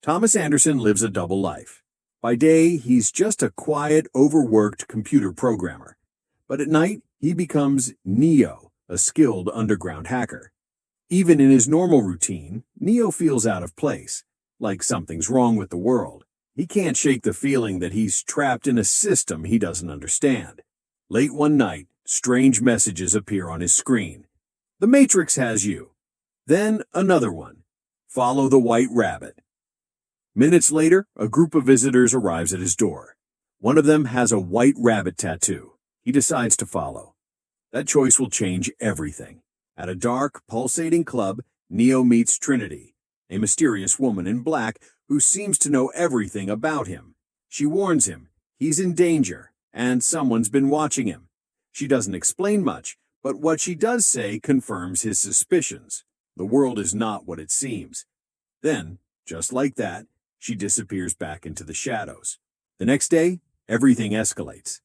Thomas Anderson lives a double life. By day, he's just a quiet, overworked computer programmer. But at night, he becomes Neo, a skilled underground hacker. Even in his normal routine, Neo feels out of place, like something's wrong with the world. He can't shake the feeling that he's trapped in a system he doesn't understand. Late one night, strange messages appear on his screen. "The Matrix has you." Then another one. "Follow the white rabbit." Minutes later, a group of visitors arrives at his door. One of them has a white rabbit tattoo. He decides to follow. That choice will change everything. At a dark, pulsating club, Neo meets Trinity, a mysterious woman in black who seems to know everything about him. She warns him he's in danger, and someone's been watching him. She doesn't explain much, but what she does say confirms his suspicions. The world is not what it seems. Then, just like that, she disappears back into the shadows. The next day, everything escalates.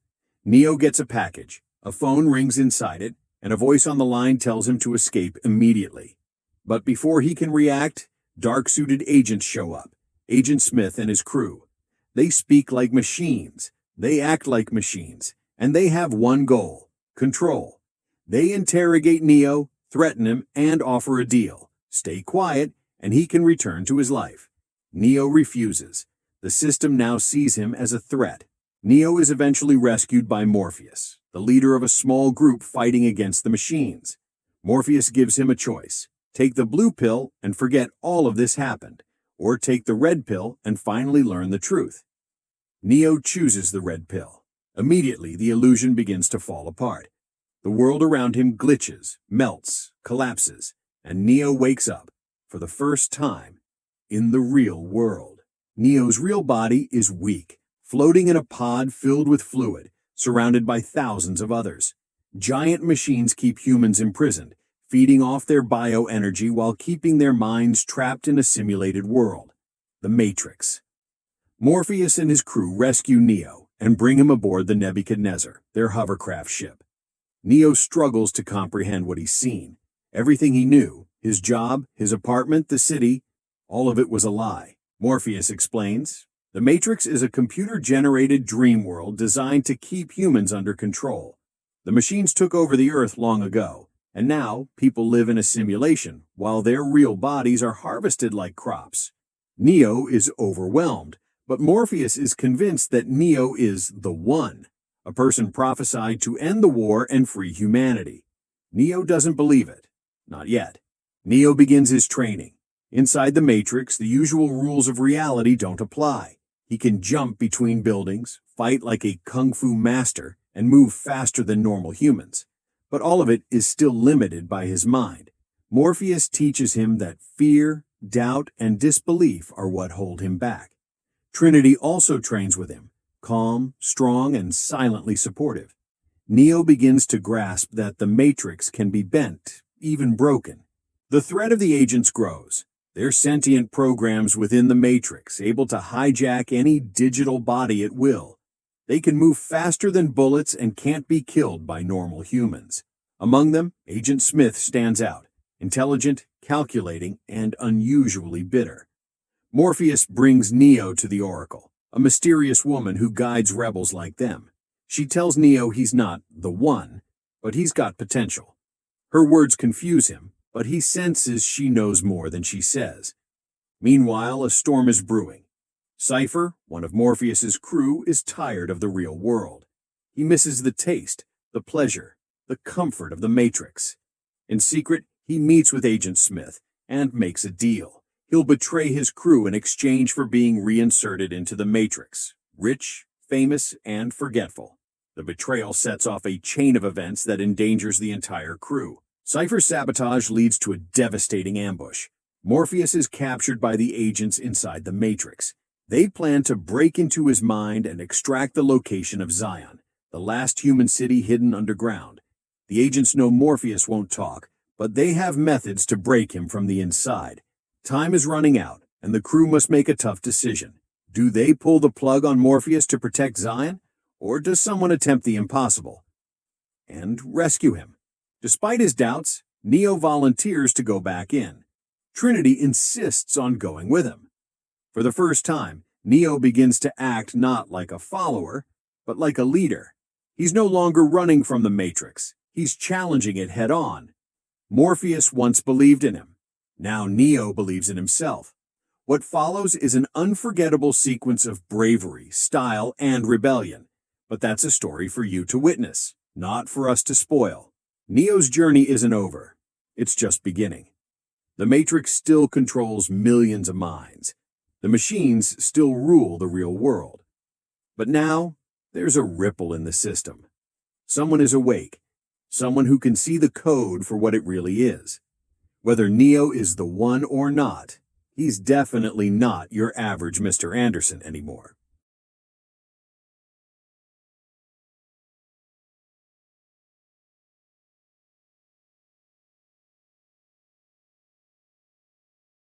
Neo gets a package. A phone rings inside it, and a voice on the line tells him to escape immediately. But before he can react, dark-suited agents show up. Agent Smith and his crew. They speak like machines. They act like machines. And they have one goal: control. They interrogate Neo, threaten him, and offer a deal. Stay quiet, and he can return to his life. Neo refuses. The system now sees him as a threat. Neo is eventually rescued by Morpheus, the leader of a small group fighting against the machines. Morpheus gives him a choice. Take the blue pill and forget all of this happened, or take the red pill and finally learn the truth. Neo chooses the red pill. Immediately, the illusion begins to fall apart. The world around him glitches, melts, collapses, and Neo wakes up, for the first time, in the real world. Neo's real body is weak, floating in a pod filled with fluid, surrounded by thousands of others. Giant machines keep humans imprisoned, feeding off their bioenergy while keeping their minds trapped in a simulated world. The Matrix. Morpheus and his crew rescue Neo and bring him aboard the Nebuchadnezzar, their hovercraft ship. Neo struggles to comprehend what he's seen. Everything he knew, his job, his apartment, the city, all of it was a lie. Morpheus explains, "The Matrix is a computer-generated dream world designed to keep humans under control. The machines took over the Earth long ago, and now people live in a simulation while their real bodies are harvested like crops." Neo is overwhelmed, but Morpheus is convinced that Neo is the One, a person prophesied to end the war and free humanity. Neo doesn't believe it. Not yet. Neo begins his training. Inside the Matrix, the usual rules of reality don't apply. He can jump between buildings, fight like a kung fu master, and move faster than normal humans. But all of it is still limited by his mind. Morpheus teaches him that fear, doubt, and disbelief are what hold him back. Trinity also trains with him, calm, strong, and silently supportive. Neo begins to grasp that the Matrix can be bent, even broken. The threat of the agents grows. They're sentient programs within the Matrix, able to hijack any digital body at will. They can move faster than bullets and can't be killed by normal humans. Among them, Agent Smith stands out, intelligent, calculating, and unusually bitter. Morpheus brings Neo to the Oracle, a mysterious woman who guides rebels like them. She tells Neo he's not the One, but he's got potential. Her words confuse him, but he senses she knows more than she says. Meanwhile, a storm is brewing. Cypher, one of Morpheus's crew, is tired of the real world. He misses the taste, the pleasure, the comfort of the Matrix. In secret, he meets with Agent Smith and makes a deal. He'll betray his crew in exchange for being reinserted into the Matrix, rich, famous, and forgetful. The betrayal sets off a chain of events that endangers the entire crew. Cypher's sabotage leads to a devastating ambush. Morpheus is captured by the agents inside the Matrix. They plan to break into his mind and extract the location of Zion, the last human city hidden underground. The agents know Morpheus won't talk, but they have methods to break him from the inside. Time is running out, and the crew must make a tough decision. Do they pull the plug on Morpheus to protect Zion, or does someone attempt the impossible and rescue him? Despite his doubts, Neo volunteers to go back in. Trinity insists on going with him. For the first time, Neo begins to act not like a follower, but like a leader. He's no longer running from the Matrix. He's challenging it head-on. Morpheus once believed in him. Now Neo believes in himself. What follows is an unforgettable sequence of bravery, style, and rebellion. But that's a story for you to witness, not for us to spoil. Neo's journey isn't over. It's just beginning. The Matrix still controls millions of minds. The machines still rule the real world. But now, there's a ripple in the system. Someone is awake. Someone who can see the code for what it really is. Whether Neo is the one or not, he's definitely not your average Mr. Anderson anymore.